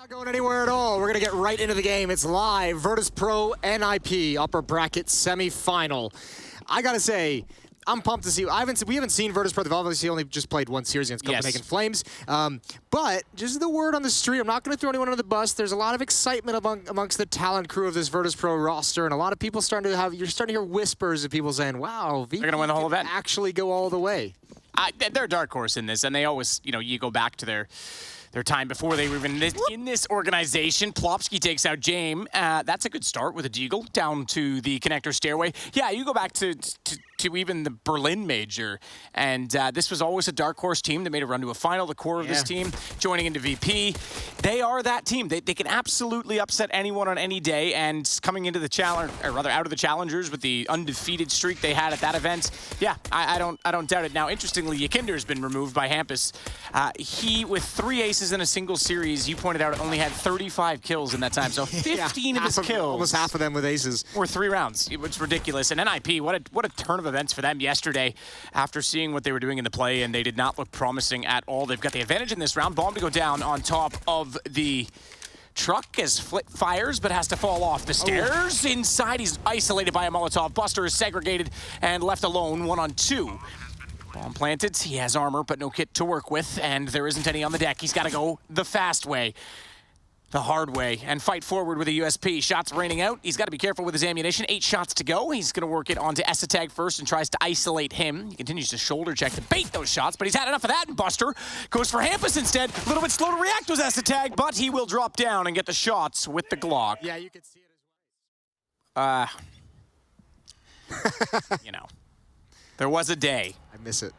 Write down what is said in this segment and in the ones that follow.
Not going anywhere at all. We're going to get right into the game. It's live. Virtus.pro NIP upper bracket semifinal. I got to say, I'm pumped to see. We haven't seen Virtus.pro. They've obviously only just played one series against Copenhagen Flames. But just the word on the street, I'm not going to throw anyone under the bus. There's a lot of excitement amongst the talent crew of this Virtus.pro roster, and a lot of people you're starting to hear whispers of people saying, "Wow, they're going to win the whole event. Actually, go all the way." They're a dark horse in this, and they always, you go back to their time before they were even in this organization. Plopsky takes out James. That's a good start with a deagle down to the connector stairway. Yeah, you go back to even the Berlin major, and this was always a dark horse team that made a run to a final. The core of this team joining into VP. They are that team. They can absolutely upset anyone on any day, and coming into the challenge, or rather out of the challengers with the undefeated streak they had at that event. Yeah, I don't doubt it. Now, interestingly, Yakinder has been removed by Hampus. He, with 3 aces in a single series, you pointed out, only had 35 kills in that time. So 15 of his kills, almost half of them with aces, were 3 rounds. It's ridiculous. And NIP, what a turn of events for them yesterday after seeing what they were doing in the play, and they did not look promising at all. They've got the advantage in this round. Bomb to go down on top of the truck as Flit fires, but has to fall off the stairs. Inside, he's isolated by a Molotov. Buster is segregated and left alone 1-on-2. Bomb planted. He has armor, but no kit to work with, and there isn't any on the deck. He's got to go the fast way, the hard way, and fight forward with a USP. Shots raining out. He's got to be careful with his ammunition. 8 shots to go. He's going to work it onto Esatag first and tries to isolate him. He continues to shoulder check to bait those shots, but he's had enough of that, and Buster goes for Hampus instead. A little bit slow to react was Esatag, but he will drop down and get the shots with the Glock. Yeah, you can see it as well. There was a day. I miss it.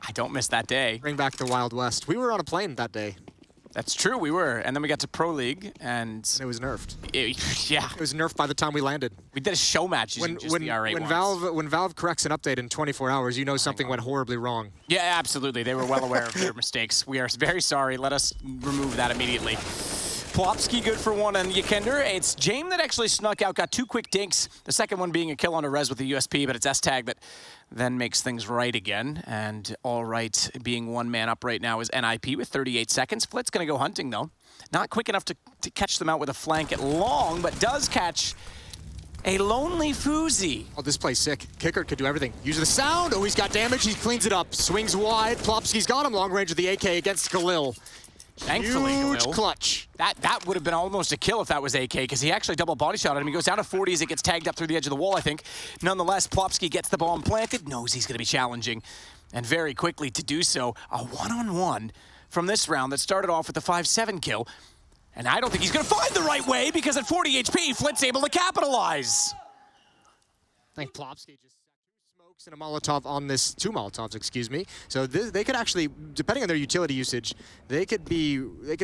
I don't miss that day. Bring back the Wild West. We were on a plane that day. That's true, we were. And then we got to Pro League, and it was nerfed. Yeah. It was nerfed by the time we landed. We did a show match using just the R8 when Valve corrects an update in 24 hours, you know something went horribly wrong. Yeah, absolutely. They were well aware of their mistakes. We are very sorry. Let us remove that immediately. Plopsky good for 1 on Yakinder. It's James that actually snuck out, got 2 quick dinks. The second one being a kill on a res with the USP, but it's S-Tag that then makes things right again. And all right, being 1 man up right now is NIP with 38 seconds. Flit's going to go hunting, though. Not quick enough to catch them out with a flank at long, but does catch a lonely Fuzi. Oh, this play's sick. Kicker could do everything. Use the sound. Oh, he's got damage. He cleans it up. Swings wide. Plopsky's got him long range with the AK against Galil. Thankfully, huge Galil. Clutch. That would have been almost a kill if that was AK, because he actually double body shot at him. He goes down to 40 as it gets tagged up through the edge of the wall, I think. Nonetheless, Plopsky gets the bomb planted, knows he's going to be challenging, and very quickly to do so. A 1-on-1 from this round that started off with a 5-7 kill. And I don't think he's going to find the right way, because at 40 HP, Flit's able to capitalize. I think Plopsky just smokes and a Molotov on this, 2 Molotovs, excuse me. So they could actually, depending on their utility usage, they could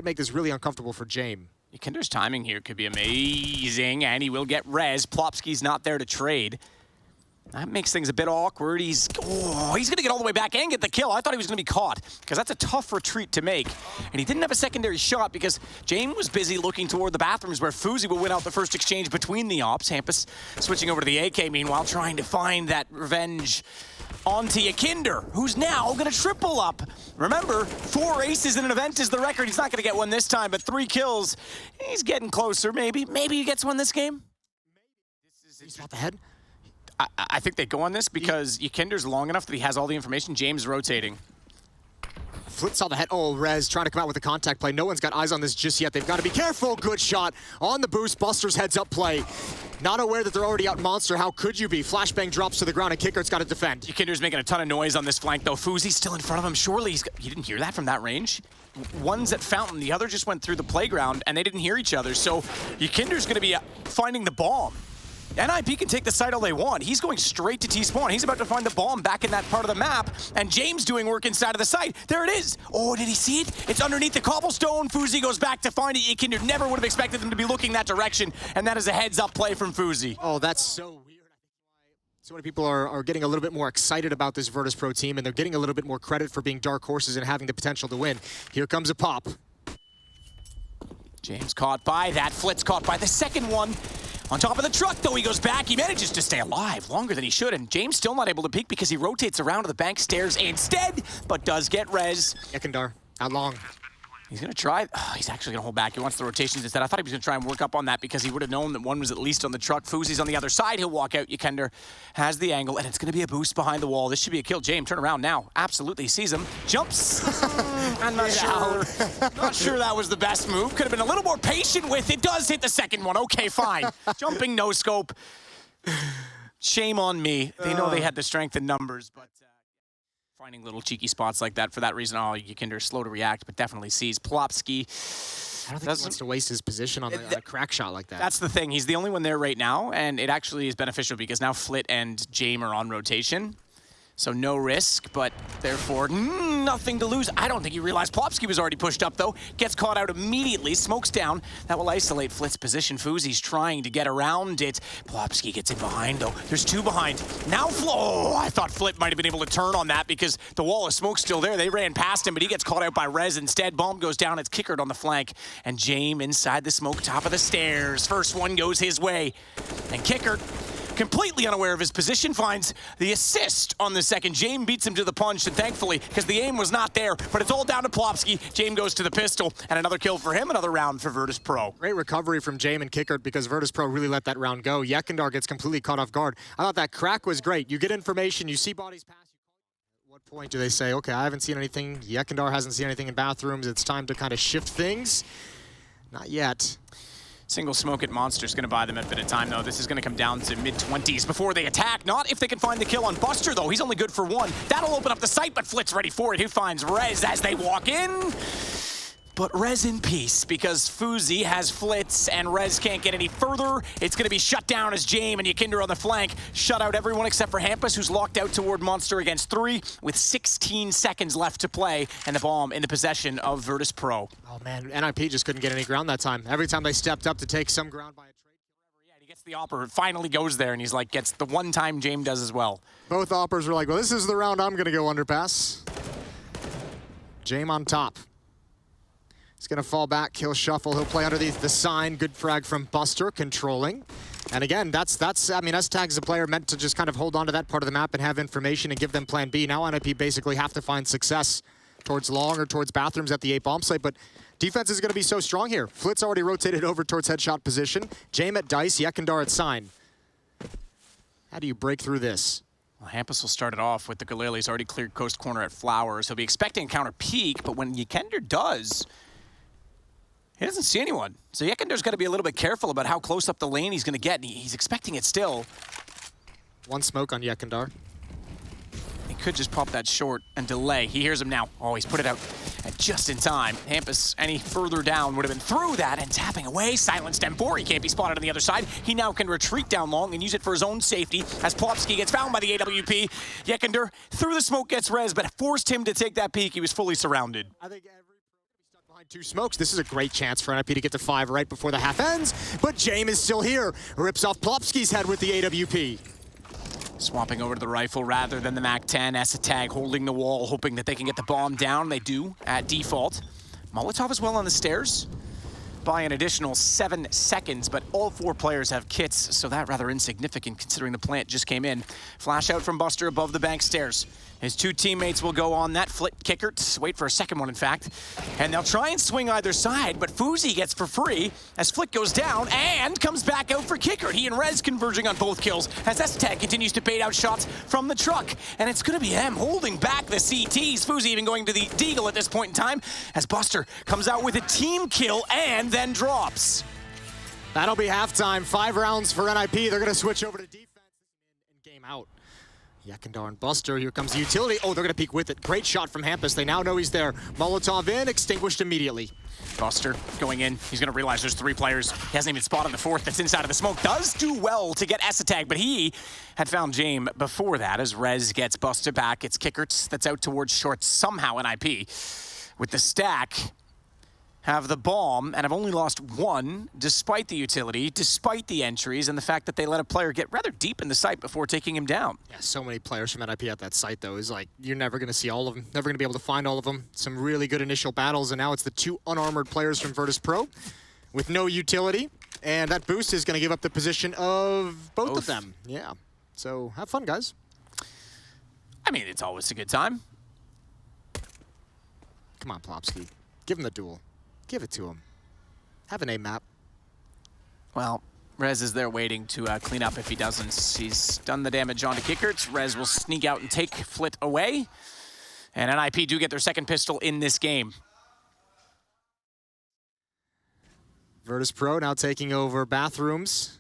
make this really uncomfortable for James. Yakinder's timing here could be amazing, and he will get res. Plopsky's not there to trade. That makes things a bit awkward. He's going to get all the way back and get the kill. I thought he was going to be caught, because that's a tough retreat to make. And he didn't have a secondary shot because James was busy looking toward the bathrooms where Fuzi will win out the first exchange between the ops. Hampus switching over to the AK, meanwhile, trying to find that revenge onto Yakinder, who's now going to triple up. Remember, 4 aces in an event is the record. He's not going to get one this time, but 3 kills. He's getting closer, maybe. Maybe he gets one this game. He's got the head. I think they go on this because Yakinder's long enough that he has all the information. James rotating. Flit saw the head. Oh, Rez trying to come out with a contact play. No one's got eyes on this just yet. They've got to be careful. Good shot on the boost. Buster's heads up play. Not aware that they're already out Monster. How could you be? Flashbang drops to the ground and Kickert's got to defend. Yakinder's making a ton of noise on this flank, though. Fuzi's still in front of him. Surely you didn't hear that from that range? One's at Fountain. The other just went through the playground, and they didn't hear each other. So Yakinder's going to be finding the bomb. NIP can take the site all they want. He's going straight to T-spawn. He's about to find the bomb back in that part of the map, and James doing work inside of the site. There it is. Oh, did he see it? It's underneath the cobblestone. Fuzi goes back to find it. Yakinder never would have expected them to be looking that direction, and that is a heads-up play from Fuzi. Oh, that's so weird. So many people are getting a little bit more excited about this Virtus.pro team, and they're getting a little bit more credit for being dark horses and having the potential to win. Here comes a pop. James caught by that. Flit's caught by the second one. On top of the truck, though, he goes back. He manages to stay alive longer than he should, and James still not able to peek because he rotates around to the bank stairs instead, but does get res. Ekandar, out long. He's going to try. Oh, he's actually going to hold back. He wants the rotations instead. I thought he was going to try and work up on that because he would have known that one was at least on the truck. Fuzi's on the other side. He'll walk out. Yekender has the angle, and it's going to be a boost behind the wall. This should be a kill. James, turn around now. Absolutely. He sees him. Jumps. I'm not sure. Not sure that was the best move. Could have been a little more patient with it. Does hit the second one. Okay, fine. Jumping no scope. Shame on me. They know they had the strength in numbers, but finding little cheeky spots like that for that reason. Oh, Yekender slow to react, but definitely sees Plopsky. I don't think he wants to waste his position on a crack shot like that. That's the thing. He's the only one there right now, and it actually is beneficial because now Flit and Jame are on rotation. So no risk, but therefore nothing to lose. I don't think he realized Plopsky was already pushed up, though. Gets caught out immediately, smokes down. That will isolate Flit's position. Fuzi's trying to get around it. Plopsky gets in behind, though. There's two behind. Now Oh, I thought Flit might have been able to turn on that because the wall of smoke's still there. They ran past him, but he gets caught out by Rez instead. Bomb goes down. It's Kickered on the flank. And Jame inside the smoke, top of the stairs. First one goes his way. And Kickered, completely unaware of his position, finds the assist on the second. Jame beats him to the punch, and thankfully, because the aim was not there, but it's all down to Plopsky. Jame goes to the pistol, and another kill for him, another round for Virtus.pro. Great recovery from Jame and Kickered because Virtus.pro really let that round go. Yekender gets completely caught off guard. I thought that crack was great. You get information, you see bodies pass. At what point do they say, okay, I haven't seen anything, Yekender hasn't seen anything in bathrooms, it's time to kind of shift things? Not yet. Single smoke at Monster's going to buy them a bit of time, though. This is going to come down to mid-20s before they attack. Not if they can find the kill on Buster, though. He's only good for one. That'll open up the site, but Flit's ready for it. He finds Rez as they walk in. But Rez in peace, because Fuzi has Flits, and Rez can't get any further. It's going to be shut down as Jame and Yekender on the flank shut out everyone except for Hampus, who's locked out toward Monster against 3 with 16 seconds left to play, and the bomb in the possession of Virtus.pro. Oh, man, NIP just couldn't get any ground that time. Every time they stepped up to take some ground by a trade. Yeah, he gets the opper, finally goes there, and he's like, gets the one time Jame does as well. Both oppers were like, well, this is the round I'm going to go underpass. Jame on top. He's going to fall back, kill shuffle. He'll play underneath the sign. Good frag from Buster, controlling. And again, that's I mean, S-Tag's a player meant to just kind of hold on to that part of the map and have information and give them plan B. Now NIP basically have to find success towards long or towards bathrooms at the 8 bomb site, but defense is going to be so strong here. Flit's already rotated over towards headshot position. Jame at dice, Yekender at sign. How do you break through this? Well, Hampus will start it off with the Galil. He's already cleared coast corner at Flowers. He'll be expecting a counter peek, but when Yekender does, he doesn't see anyone. So Yekender's got to be a little bit careful about how close up the lane he's going to get. He's expecting it still. One smoke on Yekender. He could just pop that short and delay. He hears him now. Oh, he's put it out just in time. Hampus, any further down, would have been through that and tapping away. Silenced M4. He can't be spotted on the other side. He now can retreat down long and use it for his own safety as Plopsky gets found by the AWP. Yekender, through the smoke, gets res, but forced him to take that peek. He was fully surrounded. I think stuck behind 2 smokes. This is a great chance for NIP to get to 5 right before the half ends, but Jame is still here. Rips off Plopsky's head with the AWP. Swapping over to the rifle rather than the MAC-10. S-Tag holding the wall, hoping that they can get the bomb down. They do at default. Molotov as well on the stairs by an additional 7 seconds, but all 4 players have kits, so that rather insignificant considering the plant just came in. Flash out from Buster above the bank stairs. His 2 teammates will go on that. Flit, Kickert, wait for a second one in fact. And they'll try and swing either side, but Fuzi gets for free as Flit goes down and comes back out for Kickert. He and Rez converging on both kills as S-Tag continues to bait out shots from the truck. And it's gonna be him holding back the CTs. Fuzi even going to the Deagle at this point in time as Buster comes out with a team kill and then drops. That'll be halftime. 5 rounds for NIP. They're gonna switch over to defense and game out. Yekender and Buster, here comes the utility. Oh, they're gonna peek with it. Great shot from Hampus. They now know he's there. Molotov in, extinguished immediately. Buster going in. He's gonna realize there's 3 players. He hasn't even spotted the 4th that's inside of the smoke. Does do well to get S-Tag, but he had found Jame before that as Rez gets Buster back. It's Kickert that's out towards short somehow. NIP with the stack have the bomb and have only lost 1 despite the utility, despite the entries, and the fact that they let a player get rather deep in the site before taking him down. Yeah, so many players from NIP at that site, though. Is like, you're never going to see all of them, never going to be able to find all of them. Some really good initial battles, and now it's the 2 unarmored players from Virtus.pro with no utility, and that boost is going to give up the position of both of them. Yeah, so have fun, guys. I mean, it's always a good time. Come on, Plopsky. Give him the duel. Give it to him. Have an A map. Well, Rez is there waiting to clean up if he doesn't. He's done the damage onto Kickerts. Rez will sneak out and take Flit away. And NIP do get their second pistol in this game. Virtus.pro now taking over bathrooms.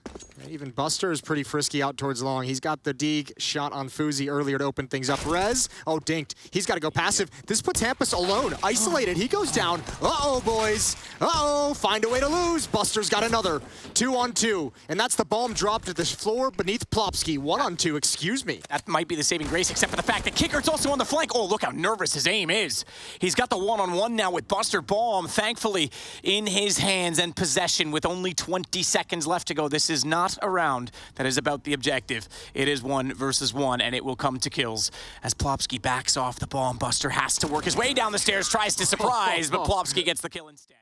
Even Buster is pretty frisky out towards long. He's got the Deeg shot on Fuzi earlier to open things up. Rez, oh, dinked. He's got to go passive. This puts Hampus alone, isolated. He goes down. Uh-oh, boys. Uh-oh, find a way to lose. Buster's got another. 2-on-2. And that's the bomb dropped to the floor beneath Plopsky. 1-on-2, excuse me. That might be the saving grace, except for the fact that Kickert's also on the flank. Oh, look how nervous his aim is. He's got the one-on-one now with Buster. Bomb, thankfully, in his hands and possession with only 20 seconds left to go. This is not a round that is about the objective. It is 1 versus 1, and it will come to kills. As Plopsky backs off the bomb, Buster has to work his way down the stairs, tries to surprise, but Plopsky gets the kill instead.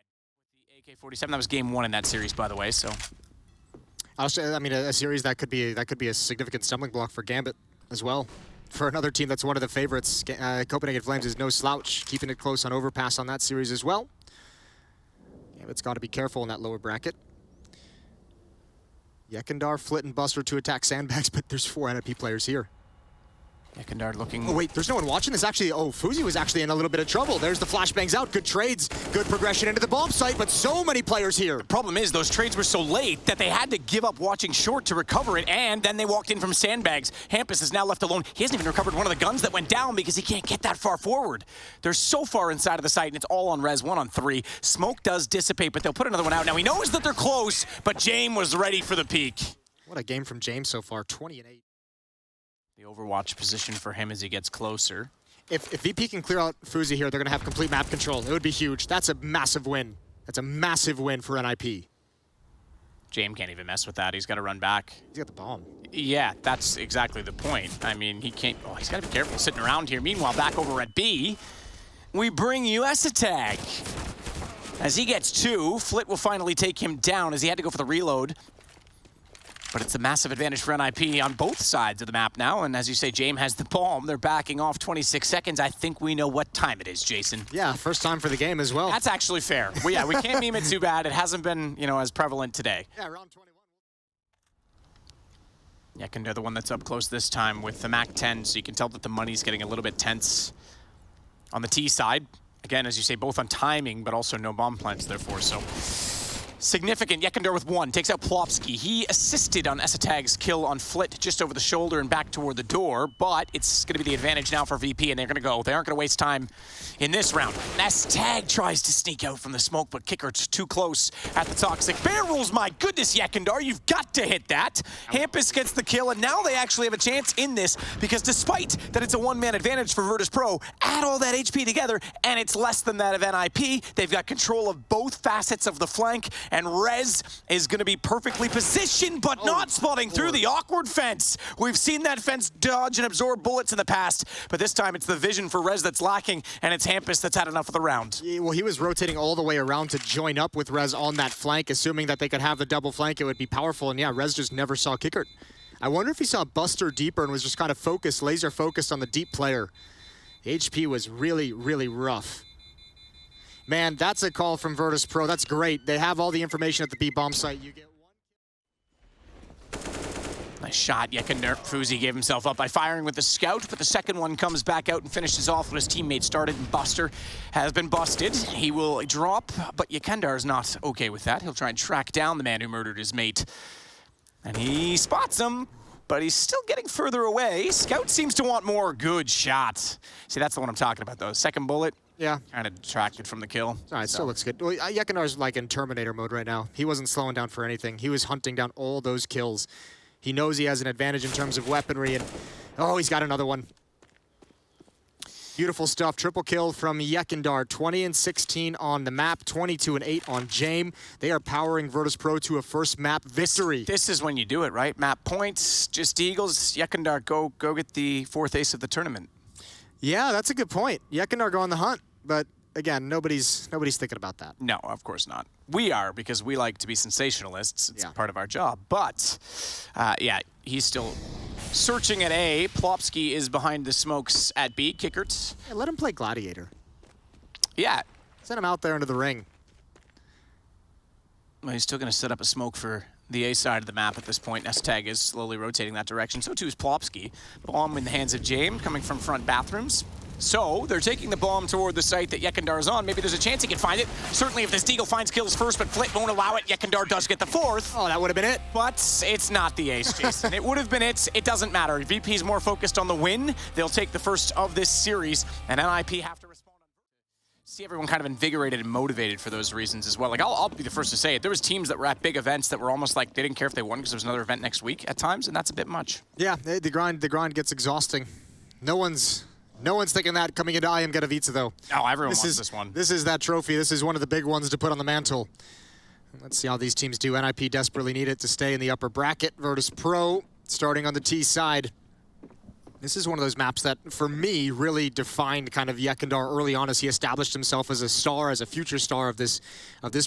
The AK-47, that was game 1 in that series, by the way, so. I mean, a series that could be a significant stumbling block for Gambit as well. For another team that's one of the favorites, Copenhagen Flames is no slouch, keeping it close on overpass on that series as well. Gambit's got to be careful in that lower bracket. Yekindar, Flit, and Buster to attack sandbags, but there's 4 NIP players here. Yekindar looking... Oh, wait, there's no one watching this. Actually, oh, Fuzi was actually in a little bit of trouble. There's the flashbangs out. Good trades. Good progression into the bomb site, but so many players here. The problem is those trades were so late that they had to give up watching short to recover it, and then they walked in from sandbags. Hampus is now left alone. He hasn't even recovered one of the guns that went down because he can't get that far forward. They're so far inside of the site, and it's all on Rez, 1-on-3. Smoke does dissipate, but they'll put another one out. Now, he knows that they're close, but James was ready for the peak. What a game from James so far, 20-8. The overwatch position for him as he gets closer. If VP can clear out Fuzi here, they're going to have complete map control. It would be huge. That's a massive win. That's a massive win for NIP. James can't even mess with that. He's got to run back. He's got the bomb. Yeah, that's exactly the point. I mean, he can't... Oh, he's got to be careful sitting around here. Meanwhile, back over at B, we bring US attack. As he gets 2, Flit will finally take him down as he had to go for the reload. But it's a massive advantage for NIP on both sides of the map now. And as you say, James has the bomb. They're backing off 26 seconds. I think we know what time it is, Jason. Yeah, first time for the game as well. That's actually fair. Well, yeah, we can't meme it too bad. It hasn't been, you know, as prevalent today. Yeah, round 21. Yekindar, the one that's up close this time with the MAC-10, so you can tell that the money's getting a little bit tense on the T side. Again, as you say, both on timing, but also no bomb plants, therefore, so... Significant. Yekindar with 1. Takes out Plopsky. He assisted on Esatag's kill on Flit just over the shoulder and back toward the door, but it's going to be the advantage now for VP, and they're going to go. They aren't going to waste time in this round. Esatag tries to sneak out from the smoke, but Kickert's too close at the toxic barrels. My goodness, Yekindar, you've got to hit that. Hampus gets the kill, and now they actually have a chance in this, because despite that it's a one-man advantage for Virtus.pro, add all that HP together, and it's less than that of NIP. They've got control of both facets of the flank, and Rez is going to be perfectly positioned, but not spotting through the awkward fence. We've seen that fence dodge and absorb bullets in the past, but this time it's the vision for Rez that's lacking, and it's Hampus that's had enough of the round. Yeah, well, he was rotating all the way around to join up with Rez on that flank, assuming that they could have the double flank. It would be powerful, and yeah, Rez just never saw Kickert. I wonder if he saw Buster deeper and was just kind of focused, laser focused on the deep player. The HP was really, really rough. Man, that's a call from Virtus.pro. That's great. They have all the information at the B bomb site. You get one. Nice shot. Yekindar. Fuzi gave himself up by firing with the scout, but the second one comes back out and finishes off what his teammate started, and Buster has been busted. He will drop, but Yekindar is not okay with that. He'll try and track down the man who murdered his mate. And he spots him, but he's still getting further away. Scout seems to want more. Good shot. See, that's the one I'm talking about, though. Second bullet. Yeah. Kind of detracted from the kill. All right, still looks good. Well, Yekindar's like in Terminator mode right now. He wasn't slowing down for anything. He was hunting down all those kills. He knows he has an advantage in terms of weaponry, and oh, he's got another one. Beautiful stuff. Triple kill from Yekindar. 20 and 16 on the map, 22 and 8 on James. They are powering Virtus.pro to a first map victory. This is when you do it, right? Map points, just Eagles. Yekindar, go get the 4th ace of the tournament. Yeah, that's a good point. Yekindar go on the hunt, but again, nobody's thinking about that. No, of course not. We are, because we like to be sensationalists. It's part of our job. But, yeah, he's still searching at A. Plopsky is behind the smokes at B. Kickert. Yeah, let him play Gladiator. Yeah. Send him out there into the ring. Well, he's still going to set up a smoke for the A side of the map at this point. S-Tag is slowly rotating that direction. So too is Plopsky. Bomb in the hands of James, coming from front bathrooms. So they're taking the bomb toward the site that Yekindar is on. Maybe there's a chance he can find it. Certainly if this Deagle finds kills first, but Flit won't allow it. Yekindar does get the fourth. Oh, that would have been it. But it's not the ace, Jason. It would have been it. It doesn't matter. VP's more focused on the win. They'll take the first of this series, and NIP have to respond. See everyone kind of invigorated and motivated for those reasons as well. Like, I'll be the first to say it. There was teams that were at big events that were almost like they didn't care if they won because there was another event next week at times, and that's a bit much. Yeah, the grind gets exhausting. No one's thinking that coming into IEM Katowice, though. Oh, everyone wants this one. This is that trophy. This is one of the big ones to put on the mantle. Let's see how these teams do. NIP desperately need it to stay in the upper bracket. Virtus.pro starting on the T side. This is one of those maps that, for me, really defined kind of Yekindar early on as he established himself as a star, as a future star of this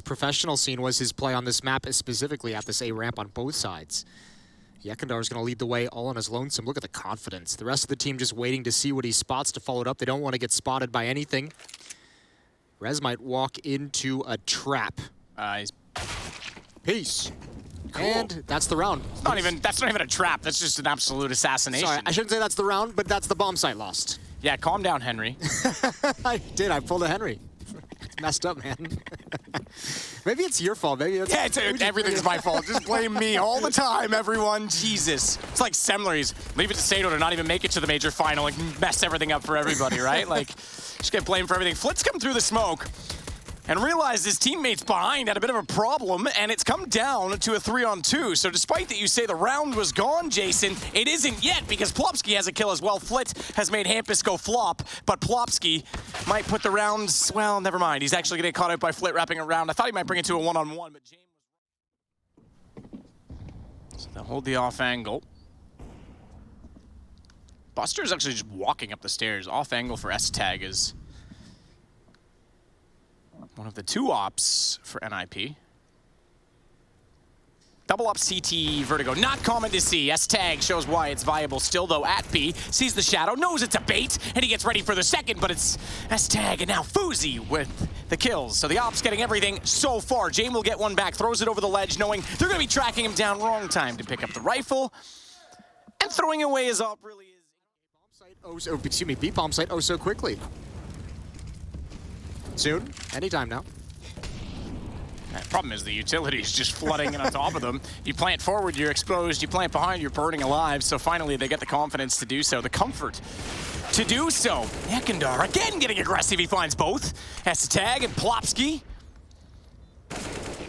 professional scene, was his play on this map, specifically at this A ramp on both sides. Yekindar is going to lead the way all on his lonesome. Look at the confidence. The rest of the team just waiting to see what he spots to follow it up. They don't want to get spotted by anything. Rez might walk into a trap. Peace. Cool. And that's the round. That's not even a trap. That's just an absolute assassination. Sorry, I shouldn't say that's the round, but that's the bomb site lost. Yeah, calm down, Henry. I did. I pulled a Henry. Messed up, man. Maybe it's your fault. Maybe that's everything's my fault. Just blame me all the time, everyone. Jesus. It's like Semler's. Leave it to Sato to not even make it to the major final and mess everything up for everybody, right? Like, just get blamed for everything. Flit's come through the smoke and realized his teammates behind had a bit of a problem, and it's come down to a 3-on-2. So despite that you say the round was gone, Jason, it isn't yet because Plopsky has a kill as well. Flit has made Hampus go flop, but Plopsky might put the rounds, well, never mind. He's actually going to get caught out by Flit wrapping around. I thought he might bring it to a 1-on-1, but James was... So they'll hold the off angle. Buster's actually just walking up the stairs. Off angle for S-Tag is one of the two ops for NIP. Double up CT Vertigo, not common to see. S-Tag shows why it's viable still, though, at B. Sees the shadow, knows it's a bait, and he gets ready for the second, but it's S-Tag and now Fuzi with the kills. So the ops getting everything so far. Jane will get one back, throws it over the ledge, knowing they're going to be tracking him down. Wrong time to pick up the rifle. And throwing away his op really is... B-bomb site so quickly. Soon, anytime now. The problem is the utility is just flooding in on top of them. You plant forward, you're exposed. You plant behind, you're burning alive. So finally, they get the confidence to do so, the comfort to do so. Yekindar again getting aggressive. He finds both. S-Tag and Plopsky.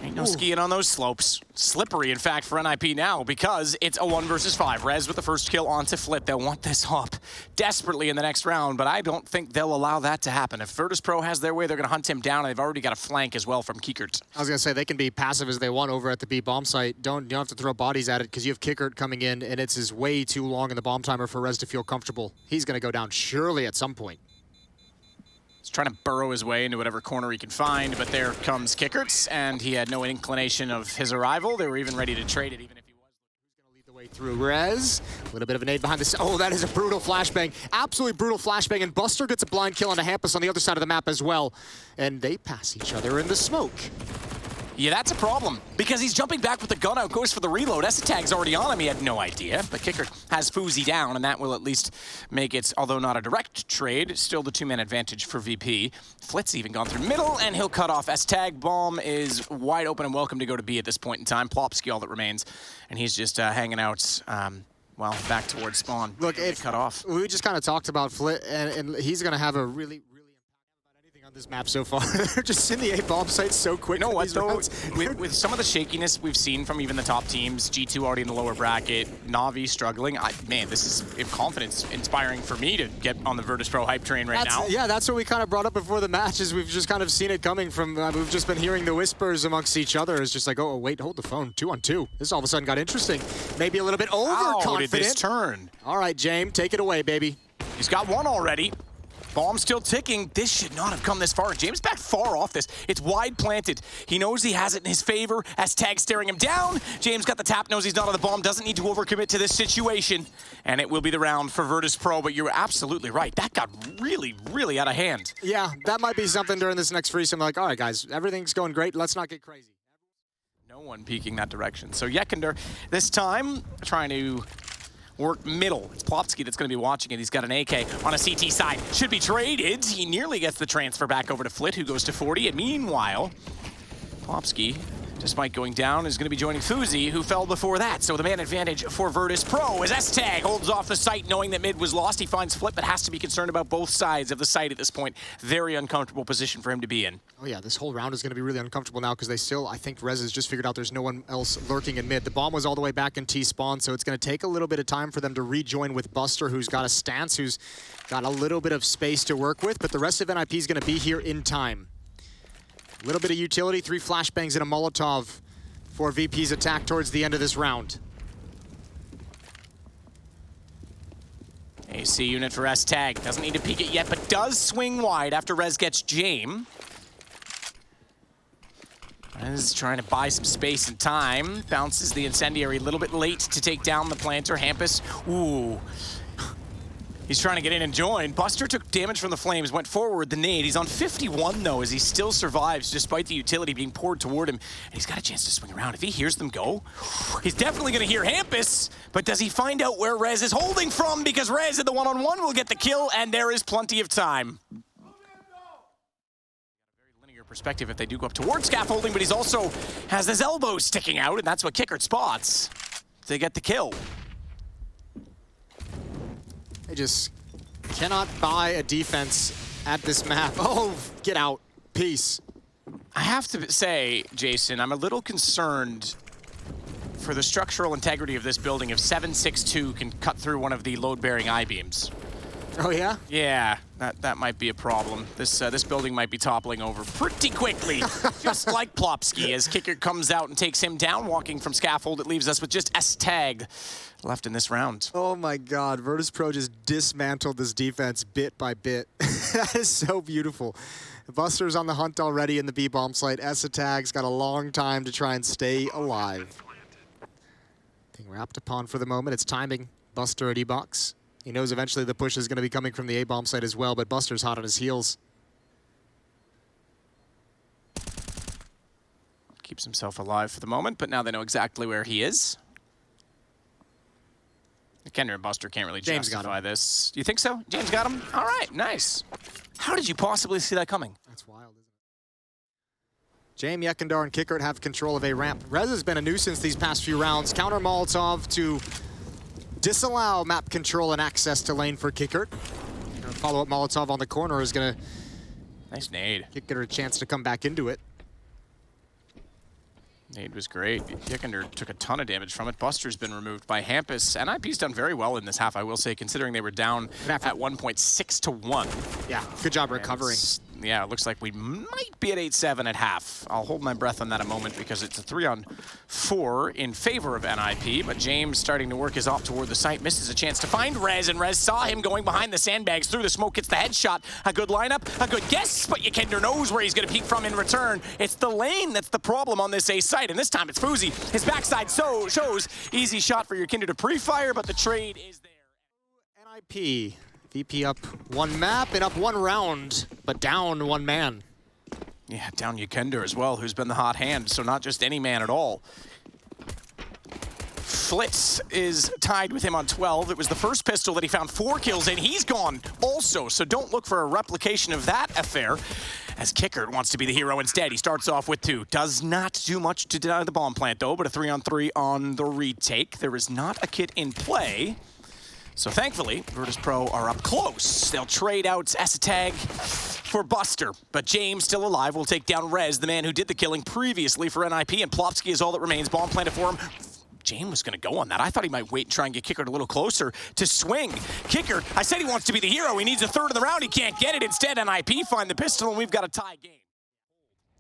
Ain't no skiing on those slopes. Slippery, in fact, for NIP now because it's a 1 versus 5. Rez with the first kill onto Flit. They'll want this up desperately in the next round, but I don't think they'll allow that to happen. If Virtus.pro has their way, they're going to hunt him down, and they've already got a flank as well from Kiekert. I was going to say, they can be passive as they want over at the B-bomb site. You don't have to throw bodies at it because you have Kiekert coming in, and it's is way too long in the bomb timer for Rez to feel comfortable. He's going to go down surely at some point. He's trying to burrow his way into whatever corner he can find, but there comes Kiekert, and he had no inclination of his arrival. They were even ready to trade it, even if he was. He's going to lead the way through. Rez, a little bit of a nade behind this. Oh, that is a brutal flashbang. Absolutely brutal flashbang, and Buster gets a blind kill on a Hampus on the other side of the map as well. And they pass each other in the smoke. Yeah, that's a problem, because he's jumping back with the gun out, goes for the reload. S-Tag's already on him, he had no idea, but Kiekert has Fuzi down, and that will at least make it, although not a direct trade, still the 2-man advantage for VP. Flit's even gone through middle, and he'll cut off. S-Tag bomb is wide open and welcome to go to B at this point in time. Plopsky all that remains, and he's just hanging out, well, back towards spawn. Look, cut off. We just kind of talked about Flit, and he's going to have a really on this map so far. They're just in the A-bomb site so quick. You know what, though? With some of the shakiness we've seen from even the top teams, G2 already in the lower bracket, Na'Vi struggling, man, this is confidence inspiring for me to get on the Virtus.pro hype train now. Yeah, that's what we kind of brought up before the match, is we've just kind of seen it coming from, we've just been hearing the whispers amongst each other. It's just like, oh, wait, hold the phone, 2-on-2. This all of a sudden got interesting. Maybe a little bit overconfident. How did this turn? All right, James, take it away, baby. He's got one already. Bomb still ticking. This should not have come this far. James back far off this. It's wide planted. He knows he has it in his favor. S-Tag staring him down. James got the tap, knows he's not on the bomb, doesn't need to overcommit to this situation. And it will be the round for Virtus.pro, but you're absolutely right. That got really, really out of hand. Yeah, that might be something during this next free. So I'm like, all right, guys, everything's going great. Let's not get crazy. No one peeking that direction. So Yekender, this time, trying to work middle. It's Plopsky that's going to be watching it. He's got an AK on a CT side. Should be traded. He nearly gets the transfer back over to Flit, who goes to 40. And meanwhile, Plopsky, despite going down, is going to be joining Fuzi, who fell before that. So the man advantage for Virtus.pro as S-Tag holds off the site, knowing that mid was lost. He finds Flit, but has to be concerned about both sides of the site at this point. Very uncomfortable position for him to be in. Oh yeah, this whole round is going to be really uncomfortable now because they still, I think Rez has just figured out there's no one else lurking in mid. The bomb was all the way back in T-spawn, so it's going to take a little bit of time for them to rejoin with Buster, who's got a stance, who's got a little bit of space to work with, but the rest of NIP is going to be here in time. A little bit of utility, 3 flashbangs and a Molotov for VP's attack towards the end of this round. AC unit for S-Tag. Doesn't need to peek it yet, but does swing wide after Rez gets Jame. Rez is trying to buy some space and time. Bounces the incendiary a little bit late to take down the planter. Hampus, ooh. He's trying to get in and join. Buster took damage from the flames, went forward, the nade. He's on 51 though, as he still survives despite the utility being poured toward him. And he's got a chance to swing around. If he hears them go, he's definitely gonna hear Hampus, but does he find out where Rez is holding from? Because Rez in the one-on-one will get the kill, and there is plenty of time. Very linear perspective if they do go up towards scaffolding, but he's also has his elbows sticking out, and that's what Kickert spots to get the kill. They just cannot buy a defense at this map. Oh, get out. Peace. I have to say, Jason, I'm a little concerned for the structural integrity of this building if 762 can cut through one of the load-bearing I-beams. Oh, yeah? Yeah, that might be a problem. This building might be toppling over pretty quickly, just like Plopsky, as Kicker comes out and takes him down. Walking from scaffold, it leaves us with just S-Tag left in this round. Oh my God, Virtus.pro just dismantled this defense bit by bit. That is so beautiful. Buster's on the hunt already in the B-bomb site. S-Tag's got a long time to try and stay alive. Being wrapped upon for the moment, it's timing. Buster at E-box. He knows eventually the push is going to be coming from the A-bomb site as well, but Buster's hot on his heels. Keeps himself alive for the moment, but now they know exactly where he is. Kender and Buster can't really justify this. You think so? James got him? All right, nice. How did you possibly see that coming? That's wild, isn't it? Jame, Yekender, and Kickert have control of A ramp. Rez has been a nuisance these past few rounds. Counter Molotov to disallow map control and access to lane for Kickert. Follow-up Molotov on the corner is going to nice nade. Kickert a chance to come back into it. Nade was great. Yekender took a ton of damage from it. Buster's been removed by Hampus. NIP's done very well in this half, I will say, considering they were down at 1.6 to 1. Yeah, good job recovering. Yeah, it looks like we might be at 8-7 at half. I'll hold my breath on that a moment because it's a 3-on-4 in favor of NIP, but James starting to work his op toward the site, misses a chance to find Rez, and Rez saw him going behind the sandbags through the smoke, gets the headshot. A good lineup, a good guess, but Yekender knows where he's going to peek from in return. It's the lane that's the problem on this A site, and this time it's Fuzi. His backside shows easy shot for Yekender to pre-fire, but the trade is there. NIP. VP up 1 map and up 1 round, but down 1 man. Yeah, down Yekender as well, who's been the hot hand, so not just any man at all. Flitz is tied with him on 12. It was the first pistol that he found 4 kills in. He's gone also, so don't look for a replication of that affair, as Kickert wants to be the hero instead. He starts off with 2. Does not do much to deny the bomb plant, though, but a 3-on-3 on the retake. There is not a kit in play. So thankfully, Virtus.pro are up close. They'll trade out S-Tag for Buster, but James, still alive, will take down Rez, the man who did the killing previously for NIP, and Plopsky is all that remains. Bomb planted for him. James was going to go on that. I thought he might wait and try and get Kickert a little closer to swing. Kickert, I said he wants to be the hero. He needs a third of the round. He can't get it. Instead, NIP find the pistol, and we've got a tie game.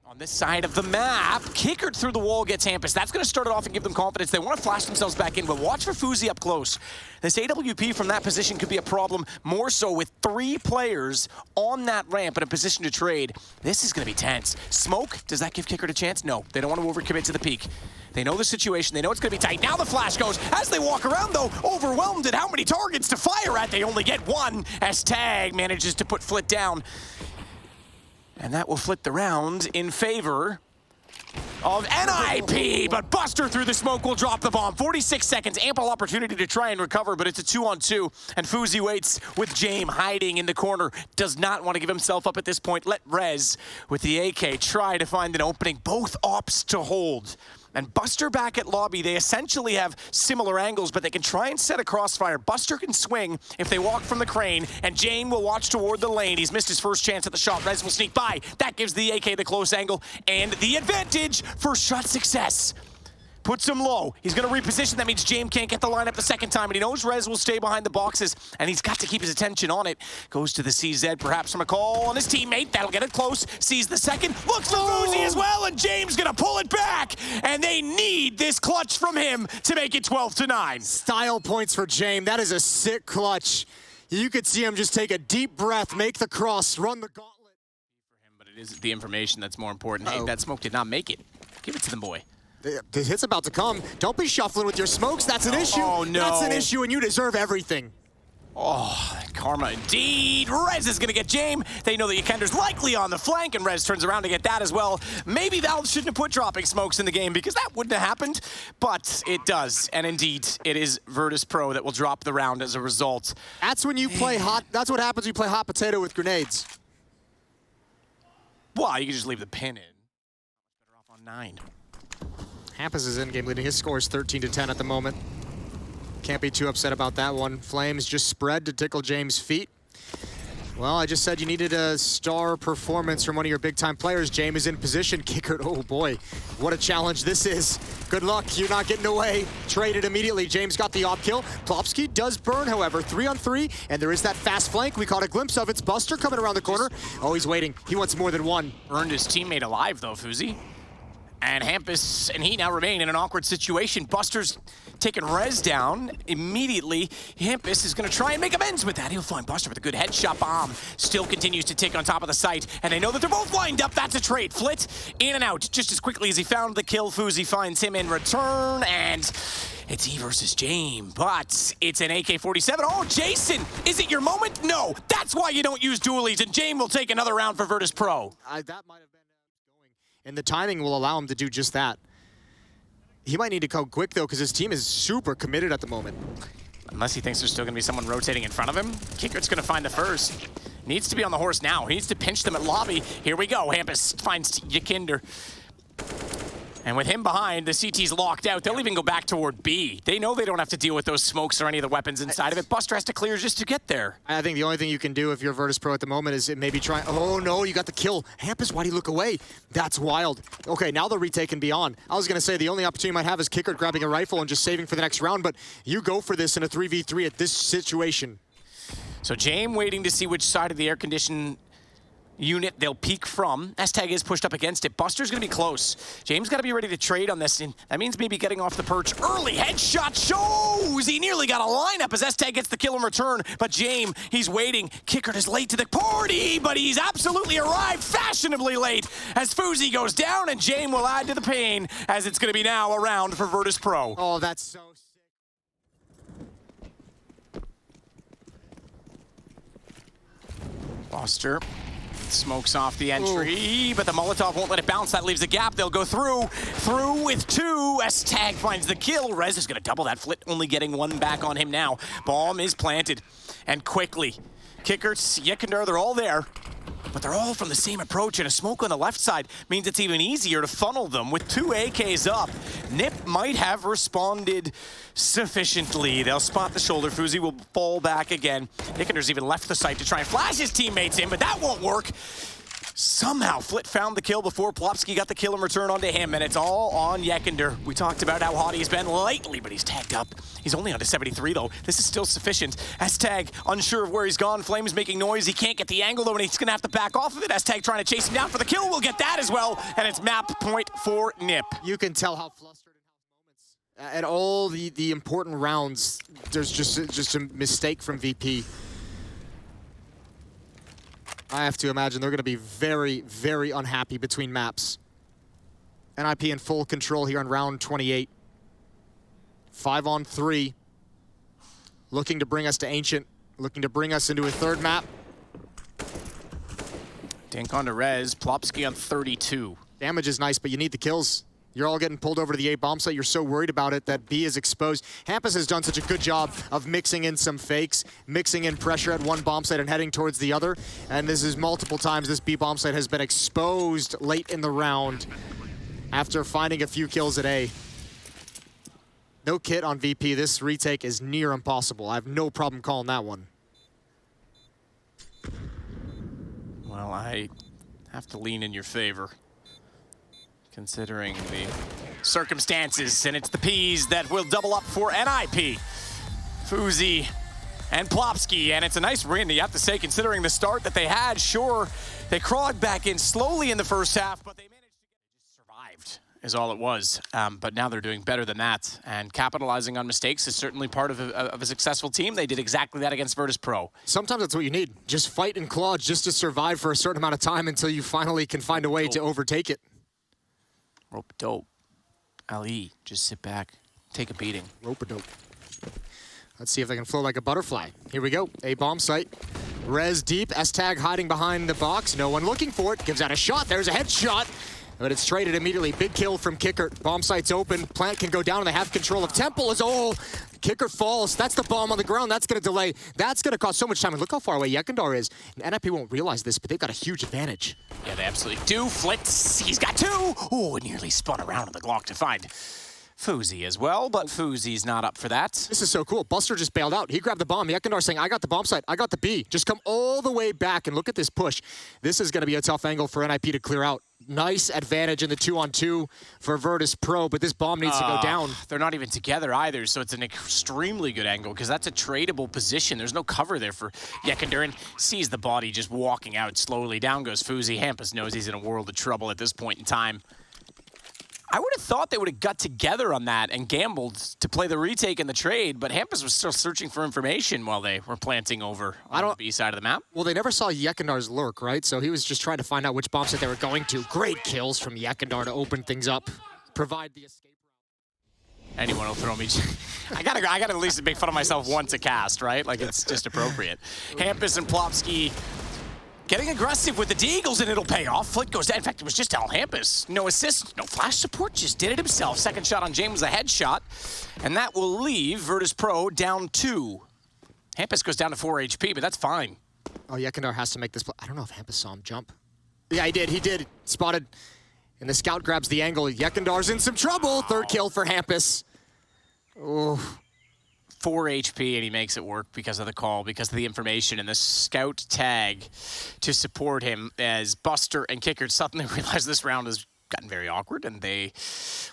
On this side of the map, Kickered through the wall gets Hampus. That's going to start it off and give them confidence. They want to flash themselves back in, but watch for Fuzi up close. This AWP from that position could be a problem, more so with 3 players on that ramp in a position to trade. This is going to be tense. Smoke, does that give Kickered a chance? No, they don't want to overcommit to the peak. They know the situation. They know it's going to be tight. Now the flash goes. As they walk around, though, overwhelmed at how many targets to fire at. They only get 1 as Tag manages to put Flit down. And that will flip the round in favor of NIP, but Buster through the smoke will drop the bomb. 46 seconds, ample opportunity to try and recover, but it's a 2-on-2, and Fuzi waits with Jame hiding in the corner. Does not want to give himself up at this point. Let Rez, with the AK, try to find an opening. Both ops to hold. And Buster back at lobby, they essentially have similar angles, but they can try and set a crossfire. Buster can swing if they walk from the crane, and Jane will watch toward the lane. He's missed his first chance at the shot. Rez will sneak by. That gives the AK the close angle and the advantage for shot success. Puts him low. He's going to reposition. That means James can't get the lineup the second time, and he knows Rez will stay behind the boxes, and he's got to keep his attention on it. Goes to the CZ, perhaps from a call on his teammate. That'll get it close. Sees the second. Looks for Fuzi as well, and James going to pull it back, and they need this clutch from him to make it 12-9. Style points for James. That is a sick clutch. You could see him just take a deep breath, make the cross, run the gauntlet. For him, but it is the information that's more important. Hey, that smoke did not make it. Give it to them, boy. The hit's about to come. Don't be shuffling with your smokes. That's an issue. Oh, no. That's an issue, and you deserve everything. Oh, karma indeed. Rez is going to get Jame. They know that Yekender's likely on the flank, and Rez turns around to get that as well. Maybe Valve shouldn't have put dropping smokes in the game, because that wouldn't have happened, but it does. And indeed, it is Virtus.pro that will drop the round as a result. That's when you play hot. That's what happens when you play hot potato with grenades. Well, you can just leave the pin in. Better off on 9. Hampus is in-game leading. His score is 13-10 at the moment. Can't be too upset about that one. Flames just spread to tickle James' feet. Well, I just said you needed a star performance from one of your big-time players. James is in position. Kicker, oh boy, what a challenge this is. Good luck, you're not getting away. Traded immediately. James got the op kill. Plopsky does burn, however, 3-on-3, and there is that fast flank. We caught a glimpse of. It's Buster coming around the corner. Oh, he's waiting. He wants more than one. Earned his teammate alive, though, Fuzi. And Hampus and he now remain in an awkward situation. Buster's taking Rez down immediately. Hampus is going to try and make amends with that. He'll find Buster with a good headshot bomb. Still continues to tick on top of the site. And they know that they're both lined up. That's a trade. Flit in and out just as quickly as he found the kill. Fuzi finds him in return. And it's he versus Jame. But it's an AK-47. Oh, Jason, is it your moment? No. That's why you don't use dualies. And Jame will take another round for Virtus.pro. That might have been going. And the timing will allow him to do just that. He might need to go quick, though, because his team is super committed at the moment. Unless he thinks there's still going to be someone rotating in front of him. Kickert's going to find the first. Needs to be on the horse now. He needs to pinch them at lobby. Here we go. Hampus finds Yekender. And with him behind, the CT's locked out. They'll even go back toward B. They know they don't have to deal with those smokes or any of the weapons inside of it. Buster has to clear just to get there. I think the only thing you can do if you're Virtus.pro at the moment is maybe try... Oh, no, you got the kill. Hampus, why'd he look away? That's wild. Okay, now the retake can be on. I was going to say the only opportunity you might have is Kicker grabbing a rifle and just saving for the next round, but you go for this in a 3v3 at this situation. So Jame waiting to see which side of the air condition unit they'll peek from. S-Tag is pushed up against it. Buster's going to be close. James got to be ready to trade on this, and that means maybe getting off the perch early. Headshot shows! He nearly got a lineup as S-Tag gets the kill in return, but Jame, he's waiting. Kicker is late to the party, but he's absolutely arrived fashionably late as Fuzi goes down, and Jame will add to the pain as it's going to be now a round for Virtus.pro. Oh, that's so sick. Buster smokes off the entry, but the Molotov won't let it bounce. That leaves a gap. They'll go through with two. S-Tag finds the kill. Rez is going to double that. Flit only getting one back on him now. Bomb is planted, and quickly. Kickers, Yekender, they're all there. But they're all from the same approach, and a smoke on the left side means it's even easier to funnel them with two AKs up. Nip might have responded sufficiently. They'll spot the shoulder. Fuzi will fall back again. Yekender's even left the site to try and flash his teammates in, but that won't work. Somehow, Flit found the kill before Plopski got the kill in return onto him, and it's all on Yekender. We talked about how hot he's been lately, but he's tagged up. He's only on to 73, though. This is still sufficient. S-Tag, unsure of where he's gone. Flames making noise. He can't get the angle, though, and he's going to have to back off of it. S-Tag trying to chase him down for the kill. We'll get that as well, and it's map point for Nip. You can tell how flustered in moments. At all the important rounds, there's just a mistake from VP. I have to imagine they're going to be very, very unhappy between maps. NIP in full control here on round 28. 5-on-3. Looking to bring us to Ancient. Looking to bring us into a third map. Dink onto Rez. Plopski on 32. Damage is nice, but you need the kills. You're all getting pulled over to the A bomb site. You're so worried about it that B is exposed. Hampus has done such a good job of mixing in some fakes, mixing in pressure at one bomb site and heading towards the other. And this is multiple times this B bomb site has been exposed late in the round after finding a few kills at A. No kit on VP. This retake is near impossible. I have no problem calling that one. Well, I have to lean in your favor, considering the circumstances, and it's the Ps that will double up for NIP. Fuzi and Plopski, and it's a nice win, you have to say, considering the start that they had. Sure, they crawled back in slowly in the first half, but they managed to just survived, is all it was. But now they're doing better than that, and capitalizing on mistakes is certainly part of a successful team. They did exactly that against Virtus.pro. Sometimes that's what you need. Just fight and claw just to survive for a certain amount of time until you finally can find a way to overtake it. Rope-a-dope. Ali, just sit back, take a beating. Rope-a-dope. Let's see if they can flow like a butterfly. Here we go. A bomb site. Rez deep. S-Tag hiding behind the box. No one looking for it. Gives out a shot. There's a headshot. But it's traded immediately. Big kill from Kicker. Bomb site's open. Plant can go down and they have control of Temple. Is all. Kicker falls. That's the bomb on the ground. That's going to delay. That's going to cost so much time. And look how far away Yekender is. And NIP won't realize this, but they've got a huge advantage. Yeah, they absolutely do. Flits, he's got two. Oh, nearly spun around on the Glock to find Fuzi as well, but Fuzi's not up for that. This is so cool. Buster just bailed out. He grabbed the bomb. Yekender saying, I got the bomb site. I got the B. Just come all the way back and look at this push. This is going to be a tough angle for NIP to clear out. Nice advantage in the 2-on-2 for Virtus.pro, but this bomb needs to go down. They're not even together either, so it's an extremely good angle because that's a tradable position. There's no cover there for Yekender, and sees the body just walking out slowly. Down goes Fuzi. Hampus knows he's in a world of trouble at this point in time. I would have thought they would have got together on that and gambled to play the retake in the trade, but Hampus was still searching for information while they were planting over on the B side of the map. Well, they never saw Yekendar's lurk, right? So he was just trying to find out which bomb site they were going to. Great kills from Yekender to open things up, provide the escape route. Anyone will throw me. I gotta at least make fun of myself once a cast, right? Like, it's just appropriate. Hampus and Plopski getting aggressive with the Deagles, and it'll pay off. Flit goes down. In fact, it was just Al Hampus. No assist, no flash support, just did it himself. Second shot on James was a headshot, and that will leave Virtus.pro down 2. Hampus goes down to 4 HP, but that's fine. Oh, Yekender has to make this play. I don't know if Hampus saw him jump. Yeah, he did. He did. Spotted. And the scout grabs the angle. Yekendar's in some trouble. Third kill for Hampus. Oh. 4 HP, and he makes it work because of the call, because of the information, and the scout tag to support him as Buster and Kicker suddenly realize this round has gotten very awkward, and they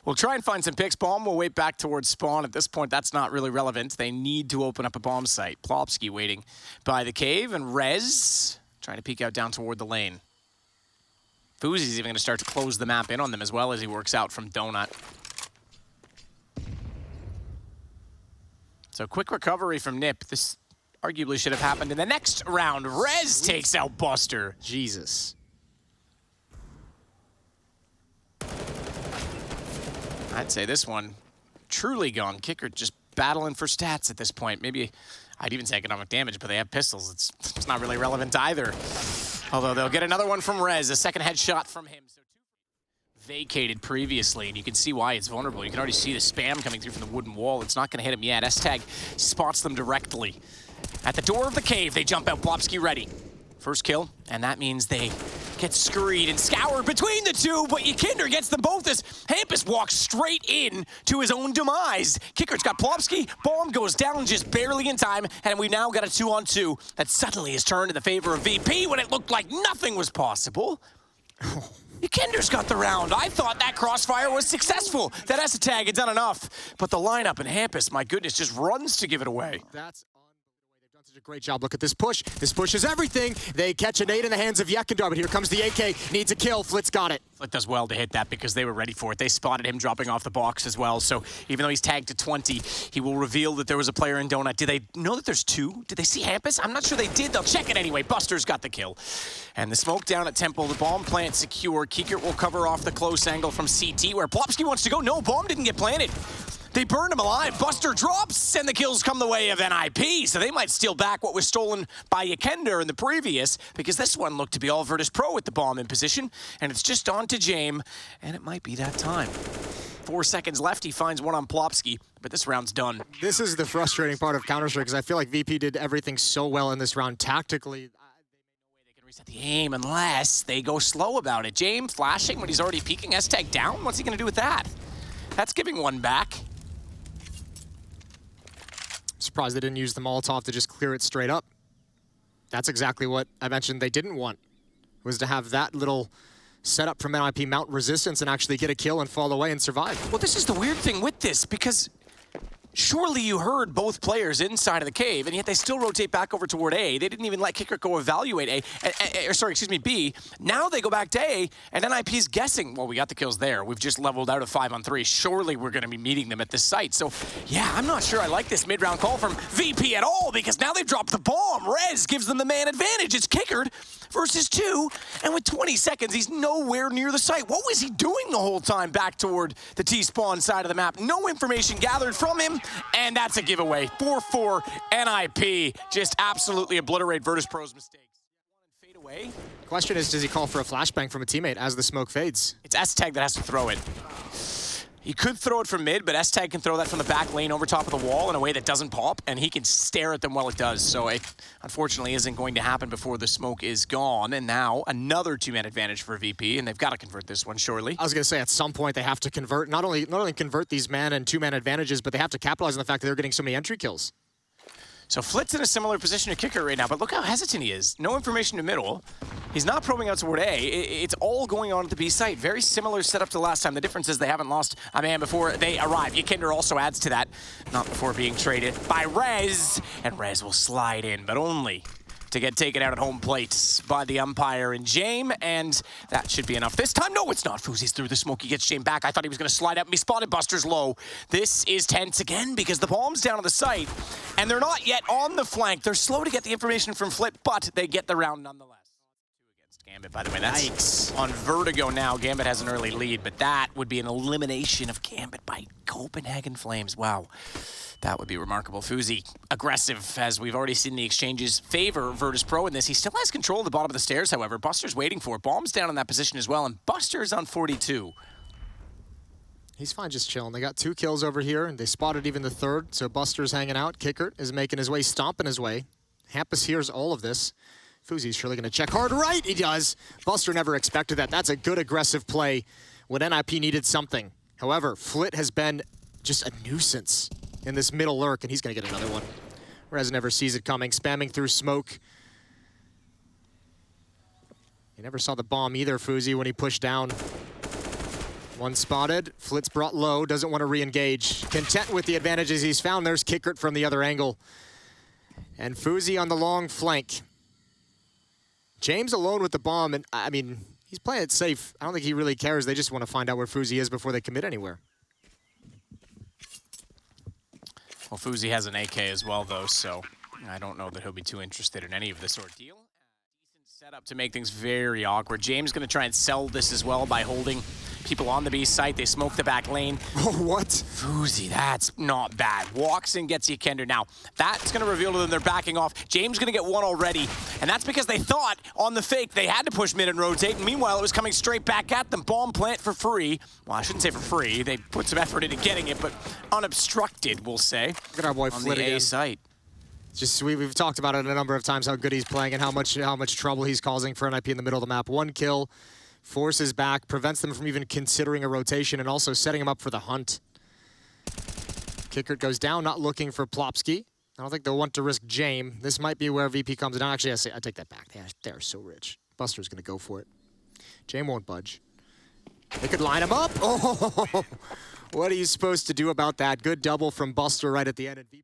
will try and find some picks. Bomb will wait back towards spawn. At this point, that's not really relevant. They need to open up a bomb site. Plopski waiting by the cave, and Rez trying to peek out down toward the lane. Fuzi's even going to start to close the map in on them as well as he works out from Donut. So quick recovery from Nip. This arguably should have happened in the next round. Rez takes out Buster. Jesus. I'd say this one truly gone. Kicker just battling for stats at this point. Maybe I'd even say economic damage, but they have pistols. It's not really relevant either. Although they'll get another one from Rez, a second headshot from him. So vacated previously, and you can see why it's vulnerable. You can already see the spam coming through from the wooden wall. It's not going to hit him yet. S-Tag spots them directly. At the door of the cave, they jump out. Plopski ready. First kill, and that means they get scurried and scoured between the two, but Yekender gets them both as Hampus walks straight in to his own demise. Kicker's got Plopski. Bomb goes down just barely in time, and we've now got a 2-on-2 that suddenly has turned in the favor of VP when it looked like nothing was possible. Kender's got the round. I thought that crossfire was successful. That Esatag had done enough. But the lineup in Hampus, my goodness, just runs to give it away. That's they've done such a great job. Look at this push. This push is everything. They catch a nade in the hands of Yekindar, but here comes the AK. Needs a kill. Flitz got it. Flit does well to hit that because they were ready for it. They spotted him dropping off the box as well. So even though he's tagged to 20, he will reveal that there was a player in Donut. Did they know that there's two? Did they see Hampus? I'm not sure they did. They'll check it anyway. Buster's got the kill. And the smoke down at Temple. The bomb plant secure. Kiekert will cover off the close angle from CT where Plopsky wants to go. No, bomb didn't get planted. They burned him alive. Buster drops, and the kills come the way of NIP. So they might steal back what was stolen by Yekender in the previous, because this one looked to be all Virtus.pro with the bomb in position. And it's just on to James, and it might be that time. 4 seconds left. He finds one on Plopsky, but this round's done. This is the frustrating part of Counter-Strike, because I feel like VP did everything so well in this round tactically. They can reset the aim unless they go slow about it. James flashing when he's already peeking. S-Tag down. What's he going to do with that? That's giving one back. Surprised they didn't use the Molotov to just clear it straight up. That's exactly what I mentioned they didn't want, was to have that little setup from NIP mount resistance and actually get a kill and fall away and survive. Well, this is the weird thing with this, because surely you heard both players inside of the cave, and yet they still rotate back over toward A. They didn't even let Kiekert go evaluate B. Now they go back to A, and NIP's guessing, well, we got the kills there. We've just leveled out of 5-on-3. Surely we're going to be meeting them at this site. So, yeah, I'm not sure I like this mid-round call from VP at all, because now they've dropped the bomb. Rez gives them the man advantage. It's Kiekert versus 2, and with 20 seconds, he's nowhere near the site. What was he doing the whole time back toward the T-spawn side of the map? No information gathered from him. And that's a giveaway. 4-4 NIP. Just absolutely obliterate Virtus.pro's mistakes. Fade away. Question is, does he call for a flashbang from a teammate as the smoke fades? It's S-Tag that has to throw it. He could throw it from mid, but S-Tag can throw that from the back lane over top of the wall in a way that doesn't pop, and he can stare at them while it does. So it, unfortunately, isn't going to happen before the smoke is gone. And now, another 2-man advantage for VP, and they've got to convert this one, surely. I was going to say, at some point, they have to convert, not only convert these man and 2-man advantages, but they have to capitalize on the fact that they're getting so many entry kills. So Flit's in a similar position to Kiekert right now, but look how hesitant he is. No information to middle. He's not probing out toward A. It's all going on at the B site. Very similar setup to last time. The difference is they haven't lost a man before they arrive. Yekender also adds to that, not before being traded by Rez. And Rez will slide in, but only to get taken out at home plate by the umpire and James, and that should be enough this time. No, it's not. Fuzi's through the smoke. He gets James back. I thought he was going to slide out and be spotted. Buster's low. This is tense again because the bomb's down on the site, and they're not yet on the flank. They're slow to get the information from Flit, but they get the round nonetheless. Against Gambit, by the way. That's Yikes. On Vertigo now. Gambit has an early lead, but that would be an elimination of Gambit by Copenhagen Flames. Wow. That would be remarkable. Fuzi, aggressive, as we've already seen the exchanges favor Virtus.pro in this. He still has control of the bottom of the stairs, however. Buster's waiting for it. Bomb's down in that position as well, and Buster's on 42. He's fine just chilling. They got 2 kills over here, and they spotted even the 3rd, so Buster's hanging out. Kiekert is making his way, stomping his way. Hampus hears all of this. Fuzi's surely going to check hard right. He does. Buster never expected that. That's a good aggressive play when NIP needed something. However, Flit has been just a nuisance in this middle lurk, and he's going to get another one. Rez never sees it coming, spamming through smoke. He never saw the bomb either, Fuzi, when he pushed down. One spotted. Flit's brought low, doesn't want to re-engage. Content with the advantages he's found. There's Kiekert from the other angle. And Fuzi on the long flank. James alone with the bomb, and I mean, he's playing it safe. I don't think he really cares. They just want to find out where Fuzi is before they commit anywhere. Well, Fuzi has an AK as well, though, so I don't know that he'll be too interested in any of this ordeal. Decent setup to make things very awkward. James going to try and sell this as well by holding people on the B site. They smoke the back lane. What? Fuzi, that's not bad. Walks in, gets Yekender. Now, that's going to reveal to them they're backing off. James going to get one already, and that's because they thought on the fake they had to push mid and rotate, and meanwhile it was coming straight back at them. Bomb plant for free. Well, I shouldn't say for free. They put some effort into getting it, but unobstructed, we'll say. Look at our boy Flit on the again. A site. Just we've talked about it a number of times, how good he's playing and how much trouble he's causing for NIP in the middle of the map. 1 kill. Forces back, prevents them from even considering a rotation, and also setting him up for the hunt. Kiekert goes down, not looking for Plopsky. I don't think they'll want to risk James. This might be where VP comes down. Actually, I take that back. They're so rich. Buster's going to go for it. Jame won't budge. They could line him up. Oh, what are you supposed to do about that? Good double from Buster right at the end. And VP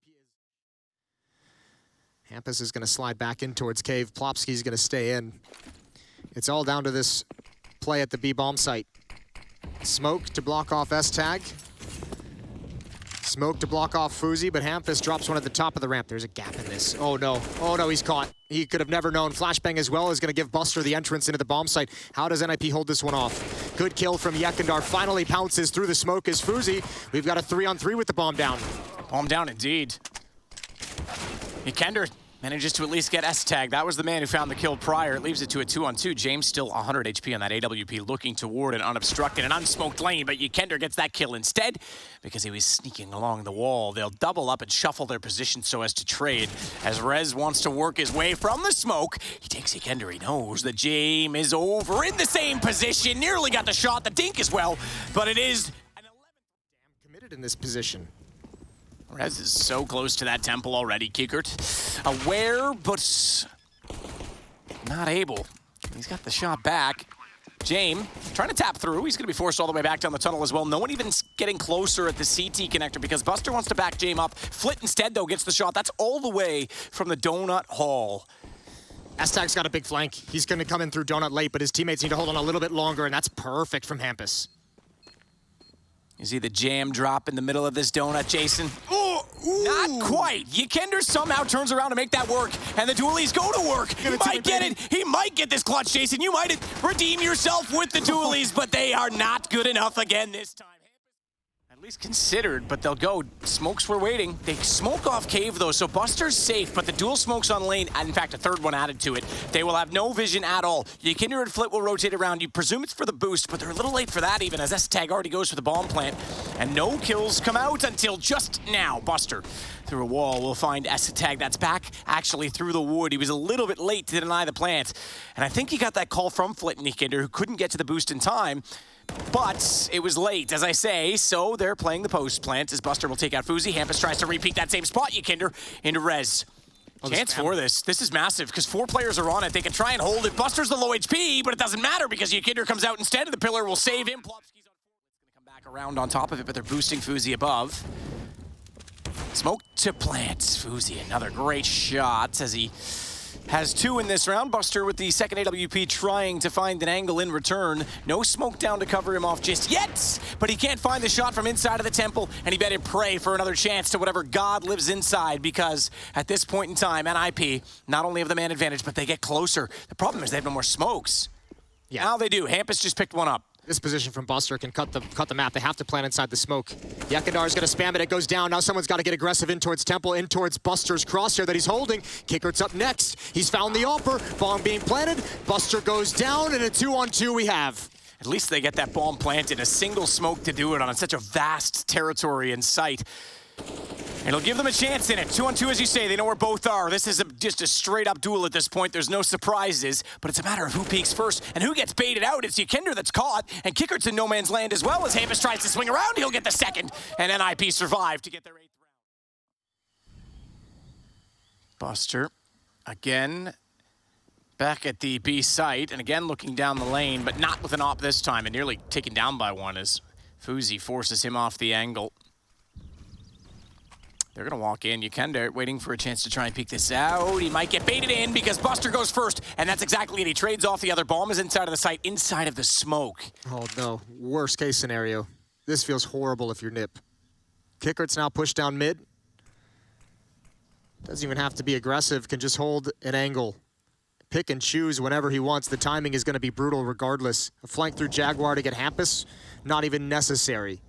Hampus is going to slide back in towards Cave. Plopsky's going to stay in. It's all down to this play at the B-bomb site. Smoke to block off S-Tag. Smoke to block off Fuzi, but Hampus drops one at the top of the ramp. There's a gap in this. Oh no, he's caught. He could have never known. Flashbang as well is going to give Buster the entrance into the bomb site. How does NIP hold this one off? Good kill from Yekindar. Finally pounces through the smoke as Fuzi. We've got a 3-on-3 with the bomb down. Bomb down indeed. Yekindar manages to at least get S-Tag. That was the man who found the kill prior. It leaves it to a 2-on-2. James still 100 HP on that AWP, looking toward an unobstructed and unsmoked lane, but Yekindar gets that kill instead because he was sneaking along the wall. They'll double up and shuffle their position so as to trade. As Rez wants to work his way from the smoke, he takes Yekindar. He knows that James is over in the same position. Nearly got the shot, the dink as well, but it is an 11. Damn committed in this position. Rez is so close to that temple already. Kickert aware, but not able. He's got the shot back. Jame trying to tap through. He's going to be forced all the way back down the tunnel as well. No one even getting closer at the CT connector because Buster wants to back Jame up. Flit instead, though, gets the shot. That's all the way from the Donut Hall. S-Tag's got a big flank. He's going to come in through Donut late, but his teammates need to hold on a little bit longer, and that's perfect from Hampus. You see the jam drop in the middle of this donut, Jason? Oh, not quite. Yekindar somehow turns around to make that work, and the dualies go to work. He might get it. He might get this clutch, Jason. You might redeem yourself with the dualies, but they are not good enough again this time. At least considered, but they'll go. Smokes were waiting. They smoke off Cave, though, so Buster's safe, but the dual smokes on lane, and in fact, a third one added to it. They will have no vision at all. Yekindar and Flit will rotate around. You presume it's for the boost, but they're a little late for that even, as S-Tag already goes for the bomb plant, and no kills come out until just now. Buster, through a wall, will find S-Tag. That's back, actually, through the wood. He was a little bit late to deny the plant, and I think he got that call from Flit and Yekindar, who couldn't get to the boost in time. But it was late, as I say, so they're playing the post plant as Buster will take out Fuzi. Hampus tries to repeat that same spot. Yekindar into Rez. Chance for this. This is massive because 4 players are on it. They can try and hold it. Buster's the low HP, but it doesn't matter because Yekindar comes out instead, and the pillar will save him. Plopsky's on 4. It's going to come back around on top of it, but they're boosting Fuzi above. Smoke to plant. Fuzi, another great shot as he has 2 in this round. Buster with the second AWP trying to find an angle in return. No smoke down to cover him off just yet, but he can't find the shot from inside of the temple, and he better pray for another chance to whatever God lives inside, because at this point in time, NIP not only have the man advantage, but they get closer. The problem is they have no more smokes. Yeah. Now they do. Hampus just picked one up. This position from Buster can cut the map. They have to plant inside the smoke. Yekindar's going to spam it. It goes down. Now someone's got to get aggressive in towards Temple, in towards Buster's crosshair that he's holding. Kickert's up next. He's found the upper. Bomb being planted. Buster goes down, and a 2-on-2 we have. At least they get that bomb planted. A single smoke to do it on such a vast territory in sight. It'll give them a chance in it. 2-on-2, as you say. They know where both are. This is just a straight-up duel at this point. There's no surprises, but it's a matter of who peeks first and who gets baited out. It's Yekindar that's caught, and Kickert's in no man's land as well. As Hampus tries to swing around, he'll get the second, and NIP survive to get their 8th round. Buster, again, back at the B site, and again looking down the lane, but not with an op this time, and nearly taken down by one as Fuzi forces him off the angle. They're going to walk in. Yekindar waiting for a chance to try and peek this out. He might get baited in because Buster goes first, and that's exactly it. He trades off the other. Bomb is inside of the site, inside of the smoke. Oh, no. Worst case scenario. This feels horrible if you're Nip. Kickert's now pushed down mid. Doesn't even have to be aggressive. Can just hold an angle. Pick and choose whenever he wants. The timing is going to be brutal regardless. A flank through Jaguar to get Hampus, not even necessary.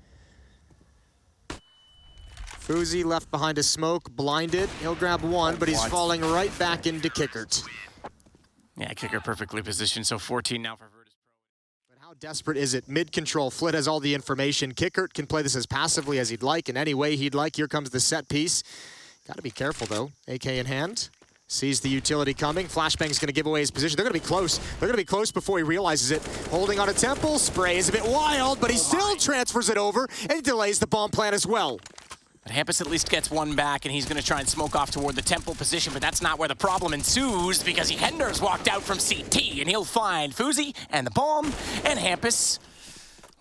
Fuzi left behind a smoke, blinded. He'll grab one, but he's falling right back into Kickert. Yeah, Kickert perfectly positioned, so 14 now for Virtus.pro. But how desperate is it? Mid-control, Flit has all the information. Kickert can play this as passively as he'd like, in any way he'd like. Here comes the set piece. Gotta be careful, though. AK in hand. Sees the utility coming. Flashbang's gonna give away his position. They're gonna be close. They're gonna be close before he realizes it. Holding on a Temple. Spray is a bit wild, but he still transfers it over and delays the bomb plant as well. But Hampus at least gets one back, and he's going to try and smoke off toward the temple position, but that's not where the problem ensues, because Hender's walked out from CT, and he'll find Fuzi and the bomb, and Hampus,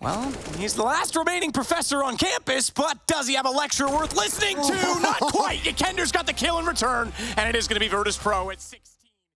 well, he's the last remaining professor on campus, but does he have a lecture worth listening to? Not quite! Yender's got the kill in return, and it is going to be Virtus.pro at 6.